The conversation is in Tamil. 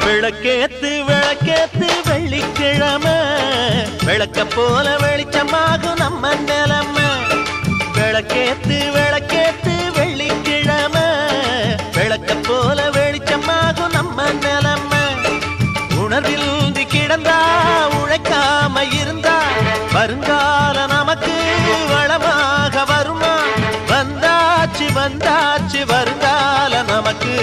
விளக்கேத்து விளக்கேத்து வெள்ளிக்கிழமை விளக்க போல வெளிச்சமாகும் நம்ம நிலைமை. விளக்கேத்து விளக்கேத்து வெள்ளிக்கிழமை விளக்க போல வெளிச்சமாகும் நம்ம நிலைமை. உணர்வில் கிடந்தா உழைக்காம இருந்தா வருங்கால நமக்கு வளமாக வருமா? வந்தாச்சு வந்தாச்சு வருங்கால நமக்கு.